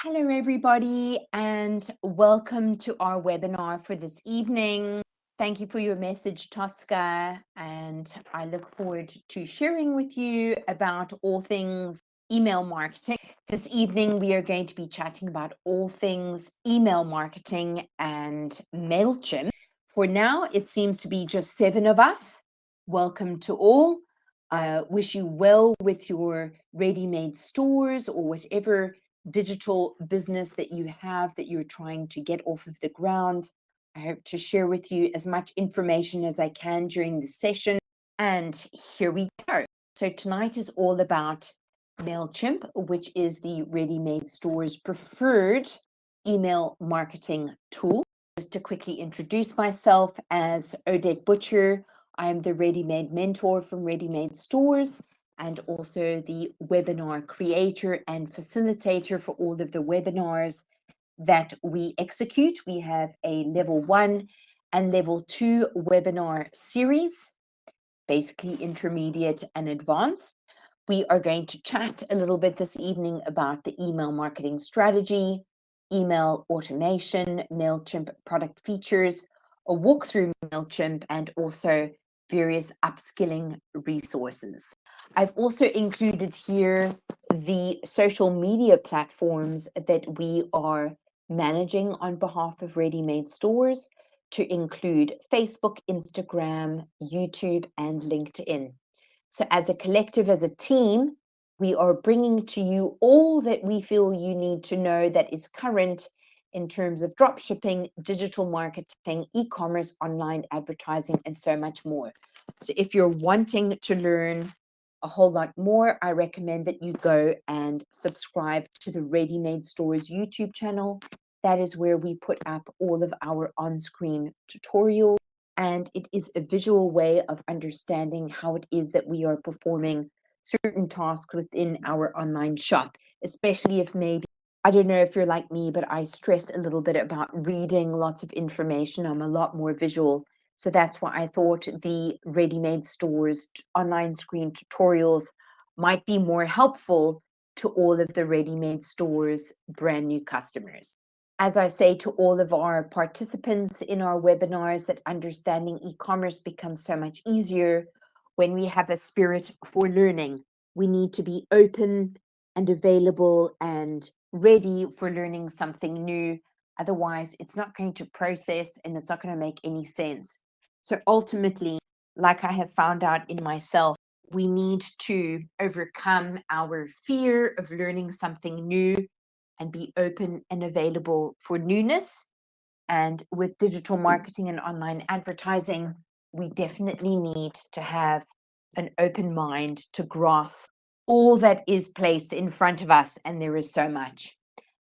Hello, everybody, and welcome to our webinar for this evening. Thank you for your message, Tosca, and I look forward to sharing with you about all things email marketing. This evening, we are going to be chatting about all things email marketing and MailChimp. For now, it seems to be just 7 of us. Welcome to all. Wish you well with your ready-made stores or whatever digital business that you have that you're trying to get off of the ground. I hope to share with you as much information as I can during the session. And here we go. So tonight is all about MailChimp, which is the ready-made store's preferred email marketing tool. Just to quickly introduce myself as Odette Butcher, I am the ready-made mentor from Ready Made Stores and also the webinar creator and facilitator for all of the webinars that we execute. We have a level 1 and level 2 webinar series, basically intermediate and advanced. We are going to chat a little bit this evening about the email marketing strategy, email automation, MailChimp product features, a walkthrough MailChimp, and also various upskilling resources. I've also included here the social media platforms that we are managing on behalf of Ready Made Stores, to include Facebook, Instagram, YouTube, and LinkedIn. So as a collective, as a team, we are bringing to you all that we feel you need to know that is current in terms of drop shipping, digital marketing, e-commerce, online advertising, and so much more. So if you're wanting to learn a whole lot more, I recommend that you go and subscribe to the Ready Made Stores YouTube channel. That is where we put up all of our on-screen tutorials, and it is a visual way of understanding how it is that we are performing certain tasks within our online shop, especially if maybe, I don't know if you're like me, but I stress a little bit about reading lots of information. I'm a lot more visual. So that's why I thought the Ready Made Stores online screen tutorials might be more helpful to all of the Ready Made Stores brand new customers. As I say to all of our participants in our webinars, that understanding e-commerce becomes so much easier when we have a spirit for learning. We need to be open and available and ready for learning something new. Otherwise, it's not going to process and it's not going to make any sense. So ultimately, like I have found out in myself, we need to overcome our fear of learning something new and be open and available for newness. And with digital marketing and online advertising, we definitely need to have an open mind to grasp all that is placed in front of us, and there is so much.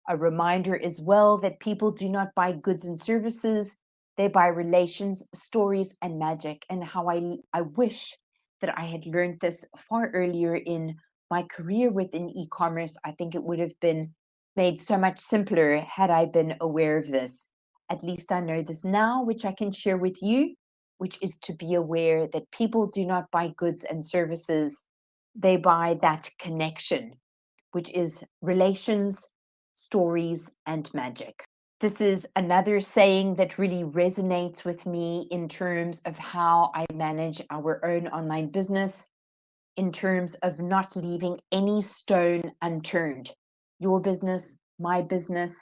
A reminder as well that people do not buy goods and services, they buy relations, stories, and magic. And how I wish that I had learned this far earlier in my career within e-commerce. I think it would have been made so much simpler had I been aware of this. At least I know this now, which I can share with you, which is to be aware that people do not buy goods and services, they buy that connection, which is relations, stories, and magic. This is another saying that really resonates with me in terms of how I manage our own online business, in terms of not leaving any stone unturned. Your business, my business,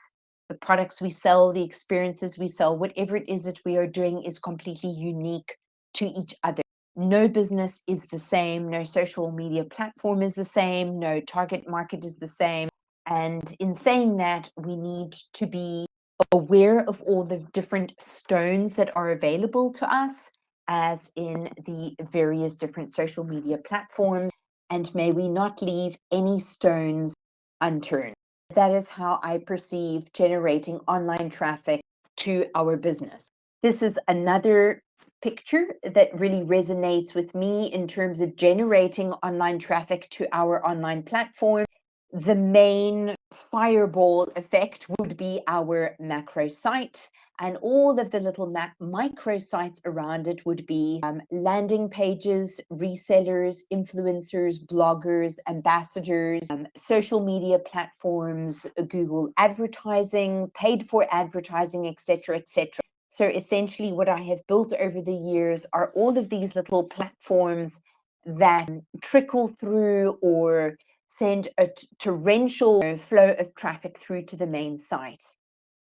the products we sell, the experiences we sell, whatever it is that we are doing is completely unique to each other. No business is the same, no social media platform is the same, no target market is the same. And in saying that, we need to be aware of all the different stones that are available to us, as in the various different social media platforms, and may we not leave any stones unturned. That is how I perceive generating online traffic to our business. This is another picture that really resonates with me in terms of generating online traffic to our online platform. The main fireball effect would be our macro site. And all of the little microsites around it would be landing pages, resellers, influencers, bloggers, ambassadors, social media platforms, Google advertising, paid for advertising, etc., etc. So essentially what I have built over the years are all of these little platforms that trickle through or send a torrential flow of traffic through to the main site.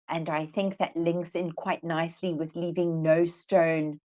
And I think that links in quite nicely with leaving no stone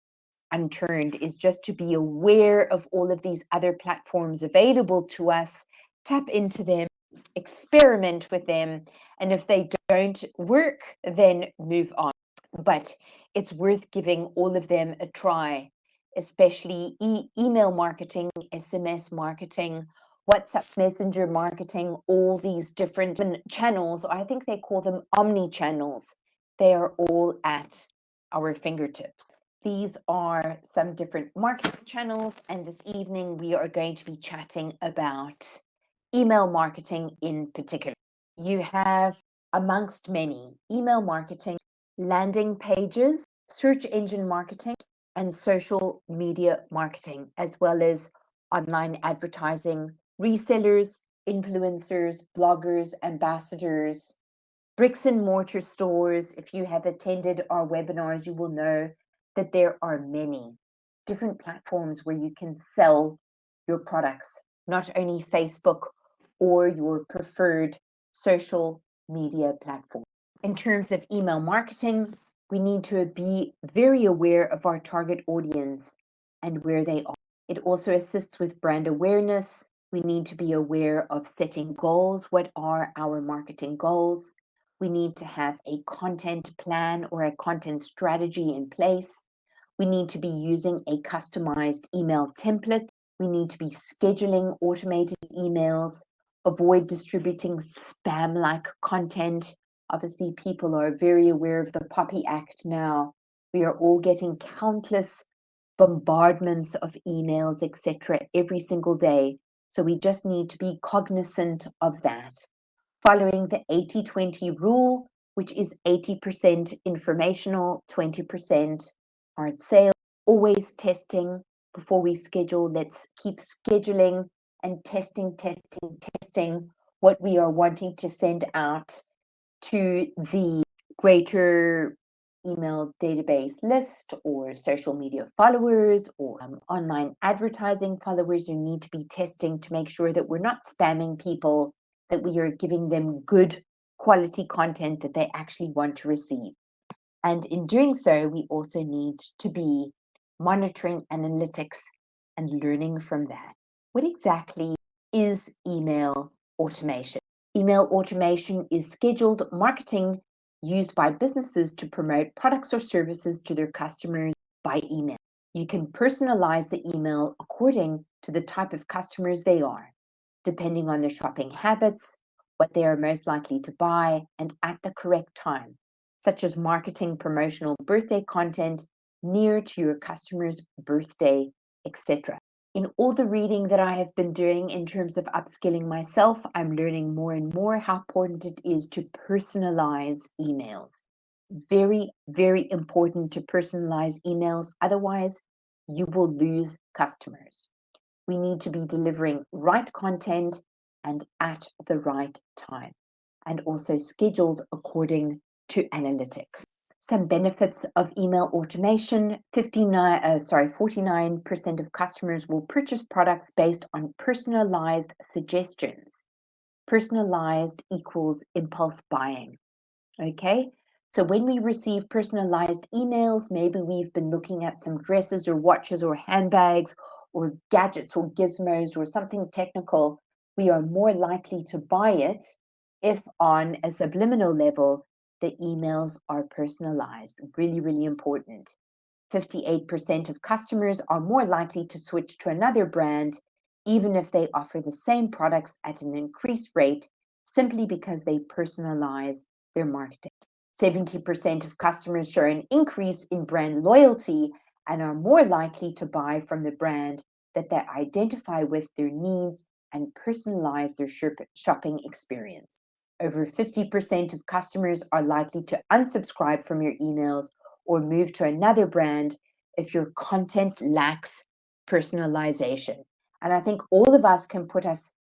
unturned, is just to be aware of all of these other platforms available to us, tap into them, experiment with them, and if they don't work, then move on. But it's worth giving all of them a try, especially email marketing, SMS marketing, WhatsApp Messenger marketing, all these different channels. I think they call them omni channels. They are all at our fingertips. These are some different marketing channels, and this evening we are going to be chatting about email marketing in particular. You have, amongst many, email marketing, landing pages, search engine marketing, and social media marketing, as well as online advertising, resellers, influencers, bloggers, ambassadors, bricks and mortar stores. If you have attended our webinars, you will know that there are many different platforms where you can sell your products, not only Facebook or your preferred social media platform. In terms of email marketing, we need to be very aware of our target audience and where they are. It also assists with brand awareness. We need to be aware of setting goals. What are our marketing goals? We need to have a content plan or a content strategy in place. We need to be using a customized email template. We need to be scheduling automated emails, avoid distributing spam-like content. Obviously, people are very aware of the Poppy Act now. We are all getting countless bombardments of emails, etc., every single day. So we just need to be cognizant of that. Following the 80-20 rule, which is 80% informational, 20% hard sale, always testing before we schedule. Let's keep scheduling and testing what we are wanting to send out to the greater email database list or social media followers or online advertising followers. You need to be testing to make sure that we're not spamming people, that we are giving them good quality content that they actually want to receive. And in doing so, we also need to be monitoring analytics and learning from that. What exactly is email automation? Email automation is scheduled marketing used by businesses to promote products or services to their customers by email. You can personalize the email according to the type of customers they are, depending on their shopping habits, what they are most likely to buy, and at the correct time, such as marketing promotional birthday content near to your customer's birthday, etc. In all the reading that I have been doing in terms of upskilling myself, I'm learning more and more how important it is to personalize emails. Very, very important to personalize emails. Otherwise, you will lose customers. We need to be delivering right content and at the right time, and also scheduled according to analytics. Some benefits of email automation: 49% of customers will purchase products based on personalized suggestions. Personalized equals impulse buying. Okay, so when we receive personalized emails, maybe we've been looking at some dresses or watches or handbags or gadgets or gizmos or something technical, we are more likely to buy it if on a subliminal level the emails are personalized. Really, really important. 58% of customers are more likely to switch to another brand, even if they offer the same products at an increased rate, simply because they personalize their marketing. 70% of customers show an increase in brand loyalty and are more likely to buy from the brand that they identify with their needs and personalize their shopping experience. Over 50% of customers are likely to unsubscribe from your emails or move to another brand if your content lacks personalization. And I think all of us can put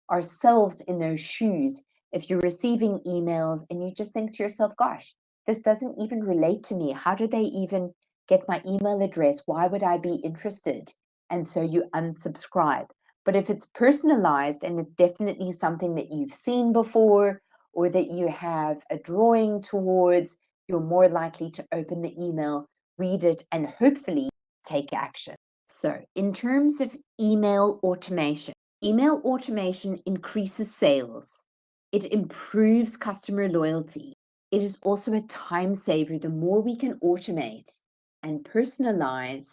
ourselves in those shoes. If you're receiving emails and you just think to yourself, gosh, this doesn't even relate to me. How do they even get my email address? Why would I be interested? And so you unsubscribe. But if it's personalized and it's definitely something that you've seen before or that you have a drawing towards, you're more likely to open the email, read it, and hopefully take action. So, in terms of email automation increases sales, it improves customer loyalty. It is also a time saver. The more we can automate and personalize,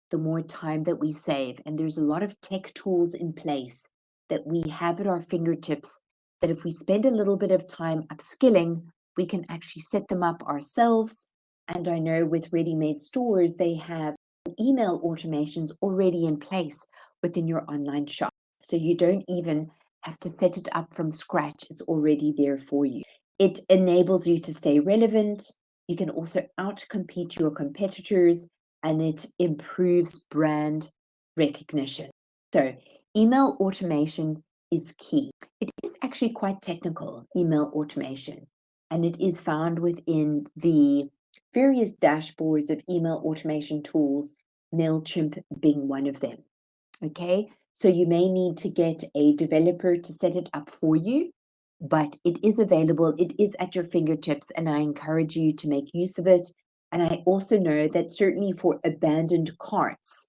the more time that we save. And there's a lot of tech tools in place that we have at our fingertips that if we spend a little bit of time upskilling, we can actually set them up ourselves. And I know with ready-made stores, they have email automations already in place within your online shop. So you don't even have to set it up from scratch. It's already there for you. It enables you to stay relevant. You can also outcompete your competitors, and it improves brand recognition. So email automation is key. It is actually quite technical, email automation, and it is found within the various dashboards of email automation tools, MailChimp being one of them. Okay, so you may need to get a developer to set it up for you, but it is available, it is at your fingertips, and I encourage you to make use of it. And I also know that certainly for abandoned carts,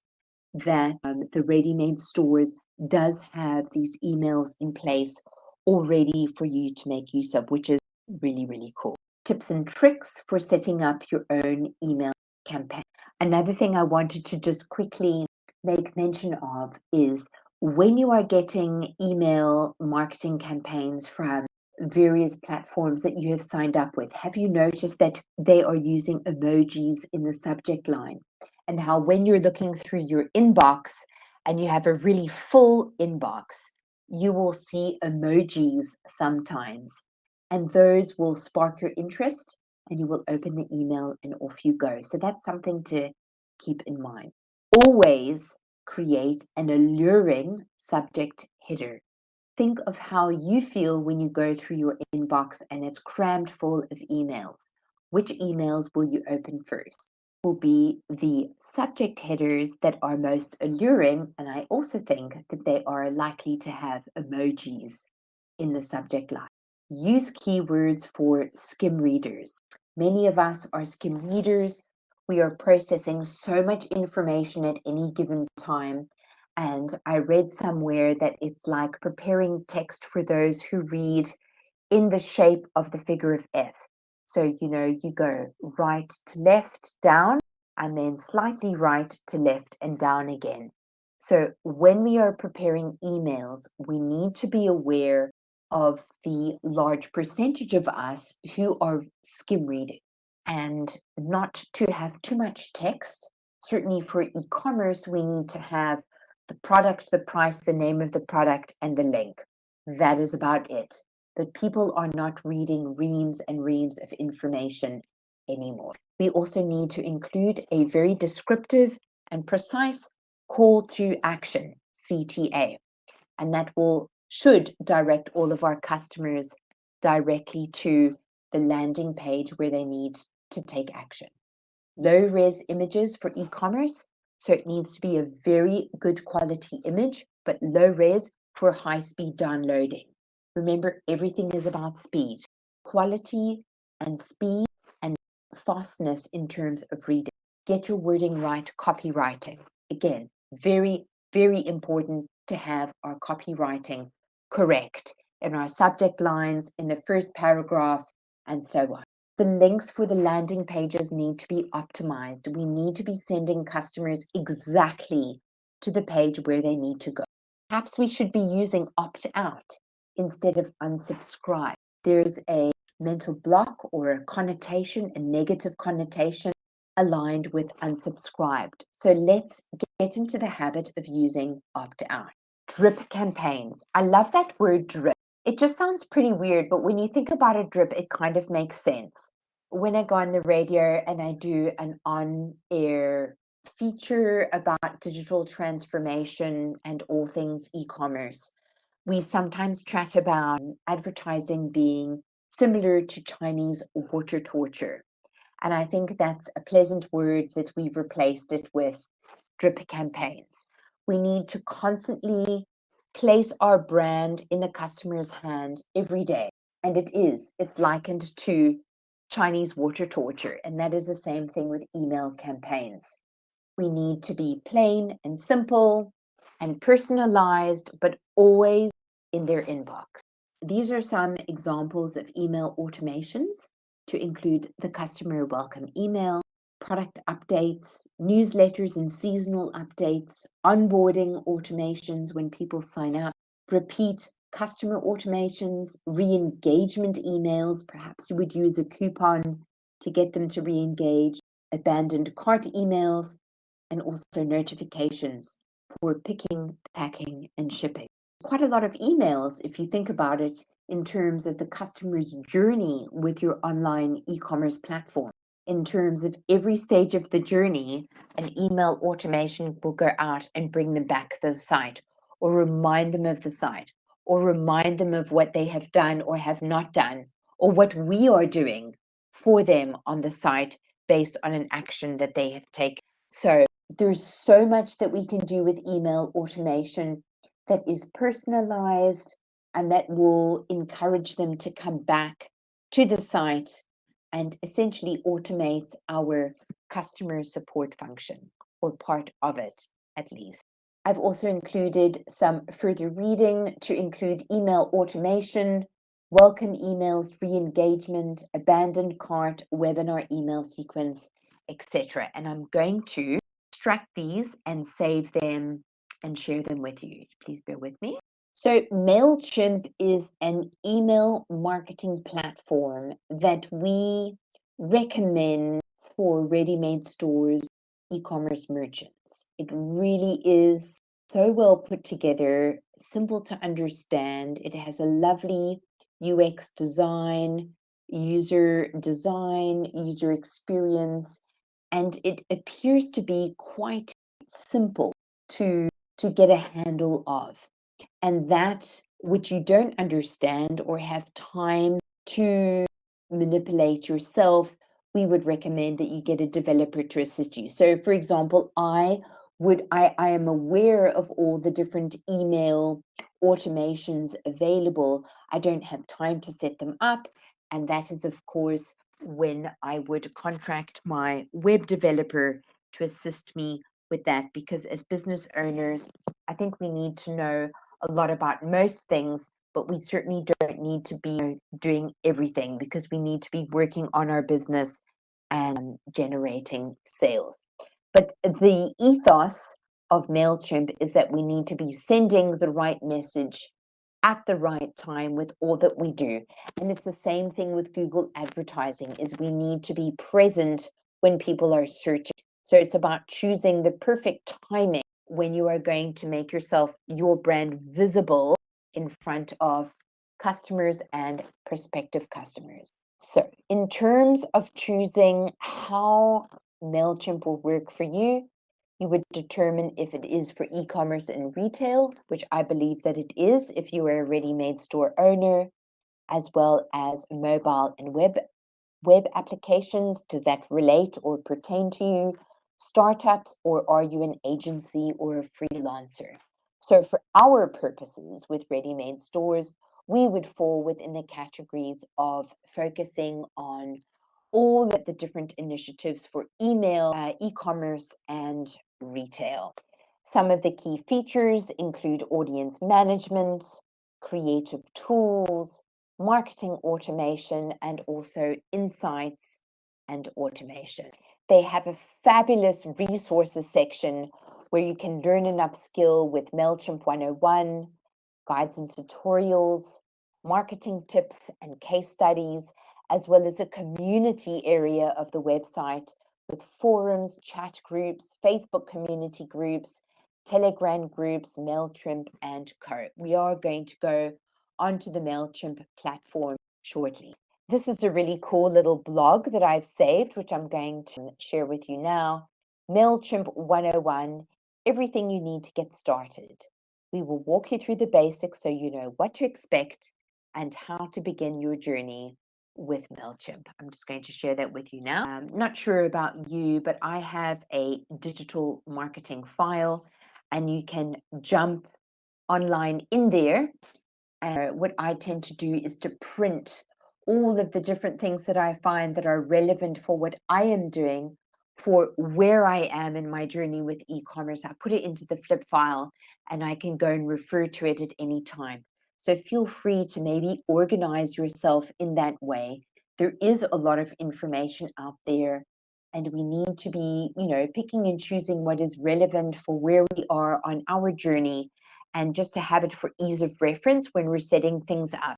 that the ready-made stores does have these emails in place already for you to make use of, which is really, really cool. Tips and tricks for setting up your own email campaign. Another thing I wanted to just quickly make mention of is when you are getting email marketing campaigns from various platforms that you have signed up with, have you noticed that they are using emojis in the subject line? And how when you're looking through your inbox and you have a really full inbox, you will see emojis sometimes, and those will spark your interest and you will open the email and off you go. So that's something to keep in mind. Always create an alluring subject header. Think of how you feel when you go through your inbox and it's crammed full of emails. Which emails will you open first? Will be the subject headers that are most alluring, and I also think that they are likely to have emojis in the subject line. Use keywords for skim readers. Many of us are skim readers. We are processing so much information at any given time. And I read somewhere that it's like preparing text for those who read in the shape of the figure of F. So, you go right to left, down, and then slightly right to left and down again. So when we are preparing emails, we need to be aware of the large percentage of us who are skim reading and not to have too much text. Certainly for e-commerce, we need to have the product, the price, the name of the product, and the link. That is about it. But people are not reading reams and reams of information anymore. We also need to include a very descriptive and precise call to action, CTA, and that should direct all of our customers directly to the landing page where they need to take action. Low res images for e-commerce, so it needs to be a very good quality image, but low res for high speed downloading. Remember, everything is about speed, quality and speed and fastness in terms of reading. Get your wording right, copywriting. Again, very, very important to have our copywriting correct in our subject lines, in the first paragraph, and so on. The links for the landing pages need to be optimized. We need to be sending customers exactly to the page where they need to go. Perhaps we should be using opt out instead of unsubscribe. There's a mental block or a connotation, a negative connotation aligned with unsubscribed. So let's get into the habit of using opt out. Drip campaigns. I love that word drip. It just sounds pretty weird, but when you think about a drip, it kind of makes sense. When I go on the radio and I do an on-air feature about digital transformation and all things e-commerce, we sometimes chat about advertising being similar to Chinese water torture. And I think that's a pleasant word that we've replaced it with drip campaigns. We need to constantly place our brand in the customer's hand every day. And it's likened to Chinese water torture. And that is the same thing with email campaigns. We need to be plain and simple and personalized, but always in their inbox. These are some examples of email automations to include the customer welcome email, product updates, newsletters and seasonal updates, onboarding automations when people sign up, repeat customer automations, re-engagement emails. Perhaps you would use a coupon to get them to re-engage, abandoned cart emails, and also notifications for picking, packing, and shipping. Quite a lot of emails, if you think about it, in terms of the customer's journey with your online e-commerce platform. In terms of every stage of the journey, an email automation will go out and bring them back to the site, or remind them of the site, or remind them of what they have done or have not done, or what we are doing for them on the site based on an action that they have taken. So there's so much that we can do with email automation that is personalized and that will encourage them to come back to the site and essentially automates our customer support function, or part of it at least. I've also included some further reading to include email automation, welcome emails, re-engagement, abandoned cart, webinar email sequence, etc. And I'm going to extract these and save them and share them with you. Please bear with me. So MailChimp is an email marketing platform that we recommend for ready-made stores, e-commerce merchants. It really is so well put together, simple to understand. It has a lovely UX design, user experience, and it appears to be quite simple to get a handle of. And that which you don't understand or have time to manipulate yourself, we would recommend that you get a developer to assist you. So for example, I am aware of all the different email automations available. I don't have time to set them up. And that is, of course, when I would contract my web developer to assist me with that, because as business owners, I think we need to know a lot about most things, but we certainly don't need to be doing everything, because we need to be working on our business and generating sales. But the ethos of MailChimp is that we need to be sending the right message at the right time with all that we do. And it's the same thing with Google advertising, is we need to be present when people are searching. So it's about choosing the perfect timing when you are going to make your brand visible in front of customers and prospective customers. So in terms of choosing how MailChimp will work for you, you would determine if it is for e-commerce and retail, which I believe that it is if you are a ready-made store owner, as well as mobile and web applications. Does that relate or pertain to you? Startups, or are you an agency or a freelancer? So for our purposes with ready-made stores, we would fall within the categories of focusing on all of the different initiatives for email, e-commerce, and retail. Some of the key features include audience management, creative tools, marketing automation, and also insights and automation. They have a fabulous resources section where you can learn and upskill with MailChimp 101, guides and tutorials, marketing tips and case studies, as well as a community area of the website with forums, chat groups, Facebook community groups, Telegram groups, MailChimp, and co. We are going to go onto the MailChimp platform shortly. This is a really cool little blog that I've saved, which I'm going to share with you now. MailChimp 101, everything you need to get started. We will walk you through the basics so you know what to expect and how to begin your journey with MailChimp. I'm just going to share that with you now. I'm not sure about you, but I have a digital marketing file, and you can jump online in there. What I tend to do is to print all of the different things that I find that are relevant for what I am doing, for where I am in my journey with e-commerce. I put it into the flip file and I can go and refer to it at any time. So feel free to maybe organize yourself in that way. There is a lot of information out there, and we need to be, picking and choosing what is relevant for where we are on our journey, and just to have it for ease of reference when we're setting things up.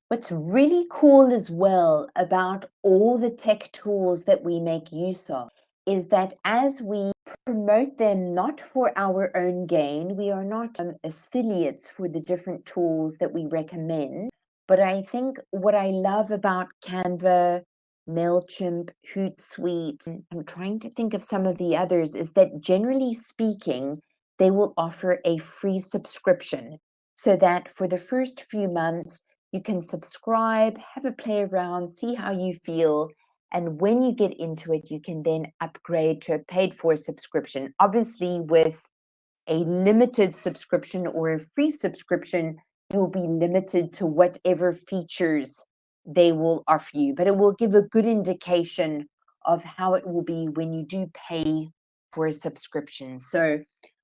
What's really cool as well about all the tech tools that we make use of is that as we promote them not for our own gain, we are not affiliates for the different tools that we recommend. But I think what I love about Canva, MailChimp, Hootsuite, I'm trying to think of some of the others, is that generally speaking, they will offer a free subscription so that for the first few months, you can subscribe, have a play around, see how you feel. And when you get into it, you can then upgrade to a paid for subscription. Obviously, with a limited subscription or a free subscription, you will be limited to whatever features they will offer you, but it will give a good indication of how it will be when you do pay for a subscription. So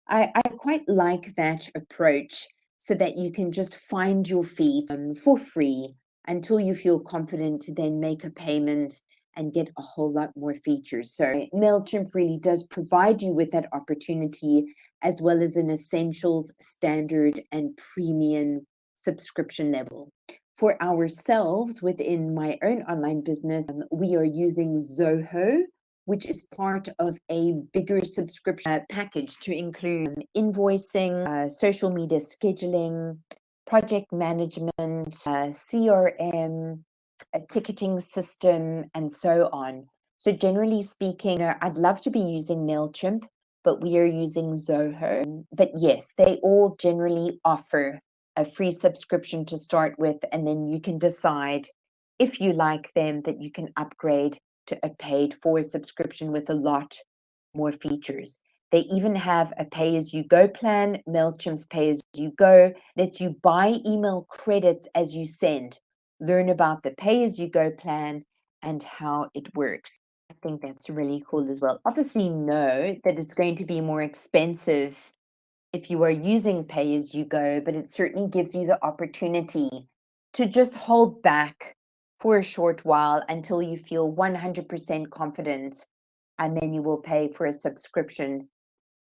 I quite like that approach, so that you can just find your feet for free until you feel confident to then make a payment and get a whole lot more features. So MailChimp really does provide you with that opportunity, as well as an essentials, standard, and premium subscription level. For ourselves, within my own online business, we are using Zoho, which is part of a bigger subscription package to include invoicing, social media scheduling, project management, CRM, a ticketing system, and so on. So generally speaking, I'd love to be using MailChimp, but we are using Zoho. But yes, they all generally offer a free subscription to start with, and then you can decide if you like them that you can upgrade to a paid for subscription with a lot more features. They even have a pay-as-you-go plan. MailChimp's pay-as-you-go lets you buy email credits as you send. Learn about the pay-as-you-go plan and how it works. I think that's really cool as well. Obviously, know that it's going to be more expensive if you are using pay-as-you-go, but it certainly gives you the opportunity to just hold back for a short while until you feel 100% confident, and then you will pay for a subscription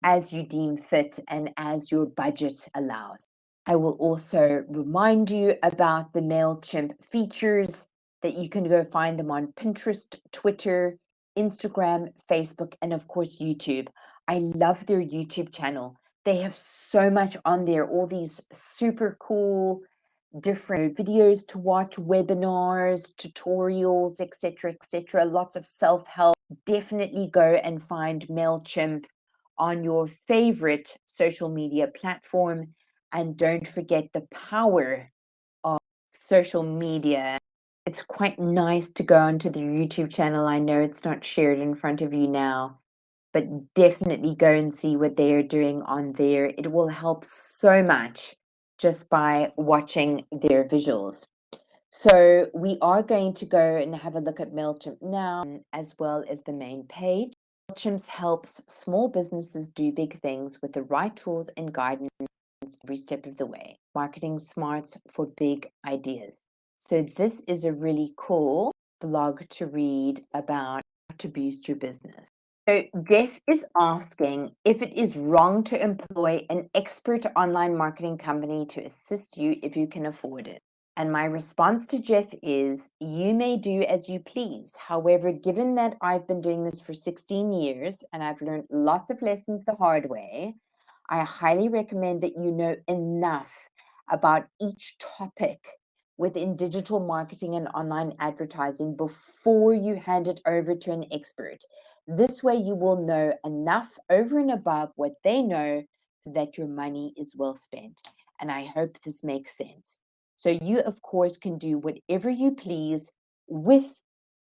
as you deem fit and as your budget allows. I will also remind you about the MailChimp features, that you can go find them on Pinterest, Twitter, Instagram, Facebook, and of course, YouTube. I love their YouTube channel. They have so much on there, all these super cool different videos to watch, webinars, tutorials, etc., lots of self-help. Definitely go and find MailChimp on your favorite social media platform, and don't forget the power of social media. It's quite nice to go onto the YouTube channel. I know it's not shared in front of you now, but definitely go and see what they are doing on there. It will help so much just by watching their visuals. So we are going to go and have a look at MailChimp now, as well as the main page. MailChimp helps small businesses do big things with the right tools and guidance every step of the way. Marketing smarts for big ideas. So this is a really cool blog to read about how to boost your business. So Jeff is asking if it is wrong to employ an expert online marketing company to assist you if you can afford it. And my response to Jeff is, you may do as you please. However, given that I've been doing this for 16 years and I've learned lots of lessons the hard way, I highly recommend that you know enough about each topic within digital marketing and online advertising before you hand it over to an expert. This way, you will know enough over and above what they know so that your money is well spent. And I hope this makes sense. So, you, of course, can do whatever you please with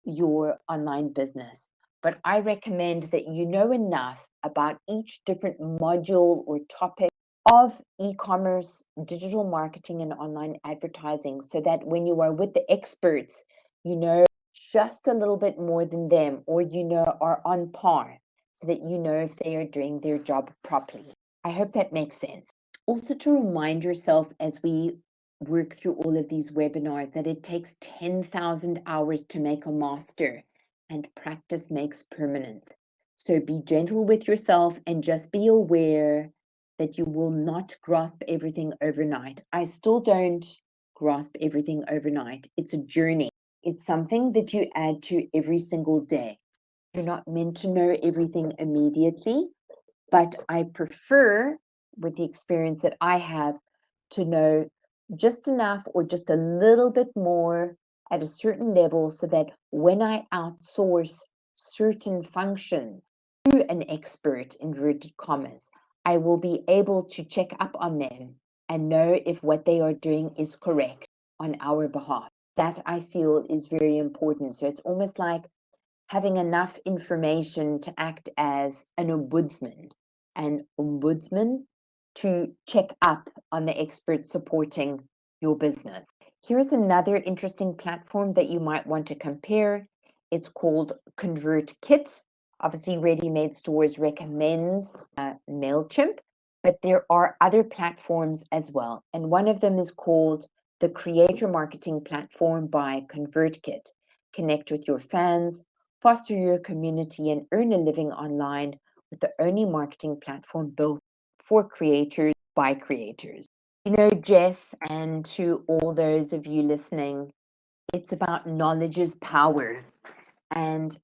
your online business. But I recommend that you know enough about each different module or topic of e-commerce, digital marketing, and online advertising so that when you are with the experts, you know just a little bit more than them, or you know are on par, so that you know if they are doing their job properly. I hope that makes sense. Also, to remind yourself as we work through all of these webinars that it takes 10,000 hours to make a master, and practice makes permanence. So be gentle with yourself and just be aware that you will not grasp everything overnight. I still don't grasp everything overnight. It's a journey. It's something that you add to every single day. You're not meant to know everything immediately, but I prefer, with the experience that I have, to know just enough or just a little bit more at a certain level so that when I outsource certain functions to an expert, inverted commas, I will be able to check up on them and know if what they are doing is correct on our behalf. That I feel is very important. So it's almost like having enough information to act as an ombudsman to check up on the experts supporting your business. Here's another interesting platform that you might want to compare. It's called ConvertKit. Obviously, Ready Made Stores recommends MailChimp, but there are other platforms as well. And one of them is called the Creator Marketing Platform by ConvertKit. Connect with your fans, foster your community, and earn a living online with the only marketing platform built for creators by creators. You know, Jeff, and to all those of you listening, it's about knowledge is power. And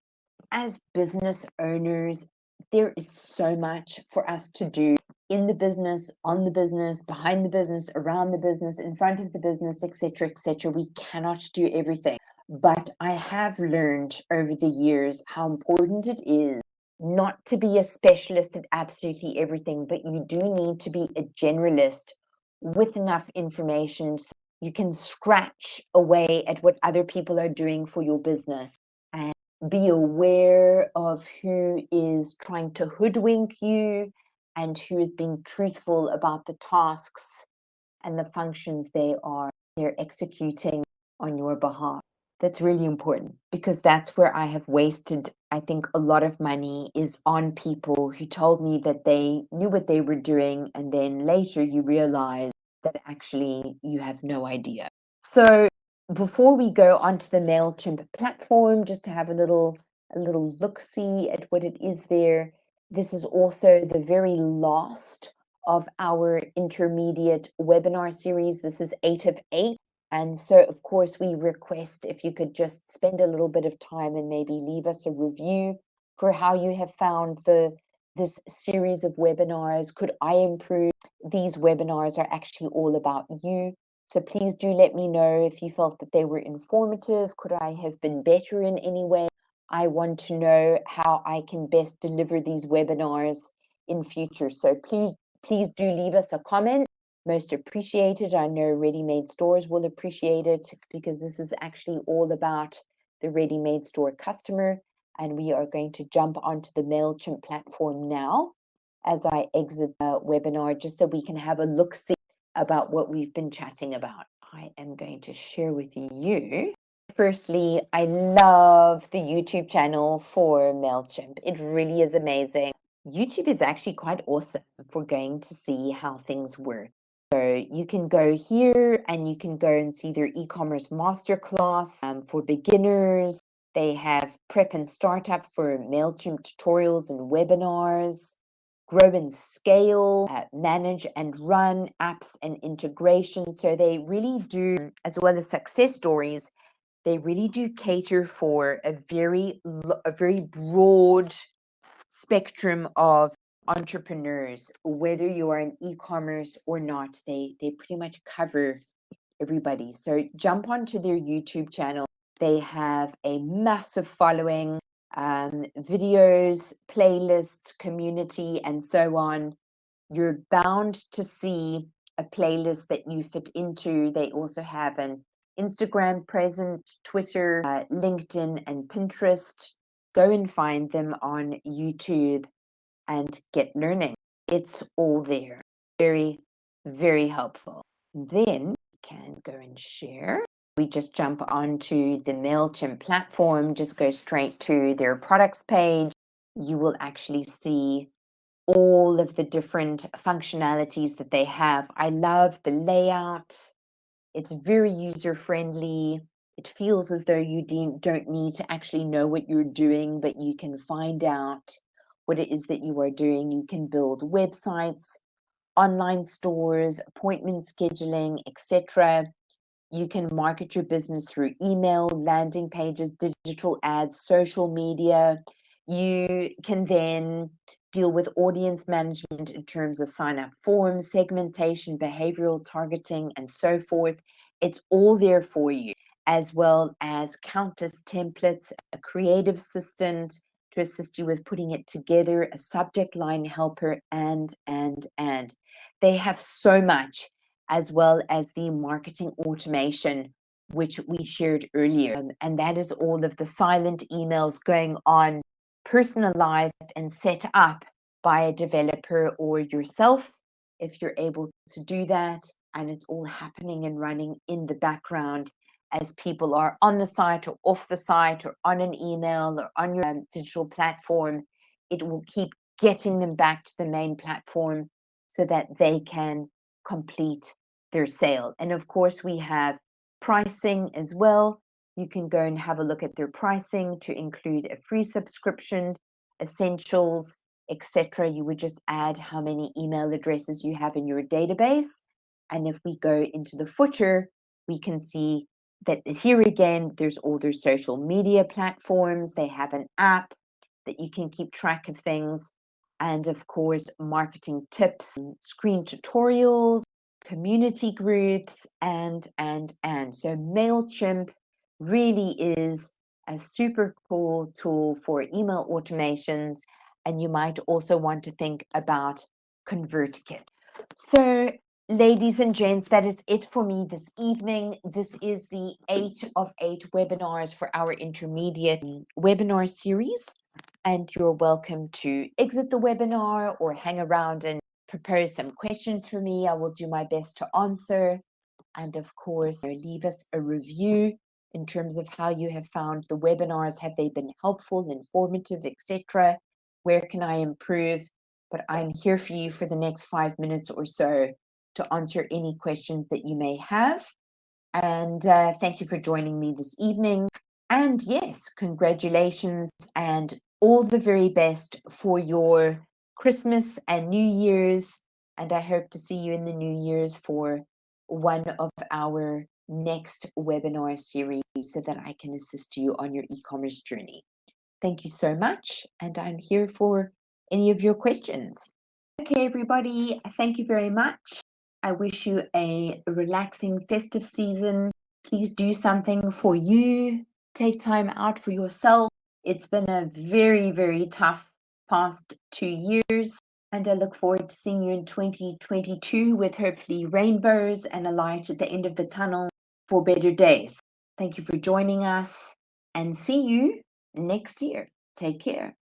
as business owners, there is so much for us to do in the business, on the business, behind the business, around the business, in front of the business, etc., etc. We cannot do everything. But I have learned over the years how important it is not to be a specialist at absolutely everything, but you do need to be a generalist with enough information so you can scratch away at what other people are doing for your business and be aware of who is trying to hoodwink you and who is being truthful about the tasks and the functions they're executing on your behalf. That's really important because that's where I have wasted, I think, a lot of money is on people who told me that they knew what they were doing, and then later you realize that actually you have no idea. So before we go onto the MailChimp platform, just to have a little look-see at what it is there, this is also the very last of our intermediate webinar series. This is 8 of 8. And so, of course, we request if you could just spend a little bit of time and maybe leave us a review for how you have found this series of webinars. Could I improve? These webinars are actually all about you. So please do let me know if you felt that they were informative. Could I have been better in any way? I want to know how I can best deliver these webinars in future. So please do leave us a comment. Most appreciated. I know Ready Made Stores will appreciate it because this is actually all about the Ready Made Store customer. And we are going to jump onto the MailChimp platform now as I exit the webinar, just so we can have a look-see about what we've been chatting about. I am going to share with you. Firstly, I love the YouTube channel for MailChimp. It really is amazing. YouTube is actually quite awesome for going to see how things work. So you can go here and you can go and see their e-commerce masterclass for beginners. They have prep and startup for MailChimp tutorials and webinars, grow and scale, manage and run apps and integration. So they really do, as well as success stories, they really do cater for a very broad spectrum of entrepreneurs, whether you are in e-commerce or not. They pretty much cover everybody. So jump onto their YouTube channel. They have a massive following, videos, playlists, community, and so on. You're bound to see a playlist that you fit into. They also have an Instagram present, Twitter, LinkedIn, and Pinterest. Go and find them on YouTube and get learning. It's all there. Very, very helpful. Then you can go and share. We just jump onto the MailChimp platform, just go straight to their products page. You will actually see all of the different functionalities that they have. I love the layout. It's very user-friendly. It feels as though you don't need to actually know what you're doing, but you can find out what it is that you are doing. You can build websites, online stores, appointment scheduling, etc. You can market your business through email, landing pages, digital ads, social media. You can then deal with audience management in terms of sign up forms, segmentation, behavioral targeting, and so forth. It's all there for you, as well as countless templates, a creative assistant to assist you with putting it together, a subject line helper, and. They have so much, as well as the marketing automation, which we shared earlier. And that is all of the silent emails going on, personalized and set up by a developer or yourself, if you're able to do that. And it's all happening and running in the background as people are on the site or off the site or on an email or on your digital platform. It will keep getting them back to the main platform so that they can complete their sale. And of course, we have pricing as well. You can go and have a look at their pricing to include a free subscription, essentials, etc. You would just add how many email addresses you have in your database. And if we go into the footer, we can see that here again, there's all their social media platforms. They have an app that you can keep track of things. And of course, marketing tips, screen tutorials, community groups, and. So MailChimp really is a super cool tool for email automations. And you might also want to think about ConvertKit. So ladies and gents, that is it for me this evening. This is the 8 of 8 webinars for our intermediate webinar series. And you're welcome to exit the webinar or hang around and propose some questions for me. I will do my best to answer. And of course, leave us a review in terms of how you have found the webinars. Have they been helpful, informative, etc.? Where can I improve? But I'm here for you for the next 5 minutes or so to answer any questions that you may have. And thank you for joining me this evening. And yes, congratulations and all the very best for your Christmas and New Year's. And I hope to see you in the New Year's for one of our next webinar series so that I can assist you on your e-commerce journey. Thank you so much. And I'm here for any of your questions. Okay, everybody, thank you very much. I wish you a relaxing festive season. Please do something for you. Take time out for yourself. It's been a very, very tough past 2 years. And I look forward to seeing you in 2022 with hopefully rainbows and a light at the end of the tunnel for better days. Thank you for joining us and see you next year. Take care.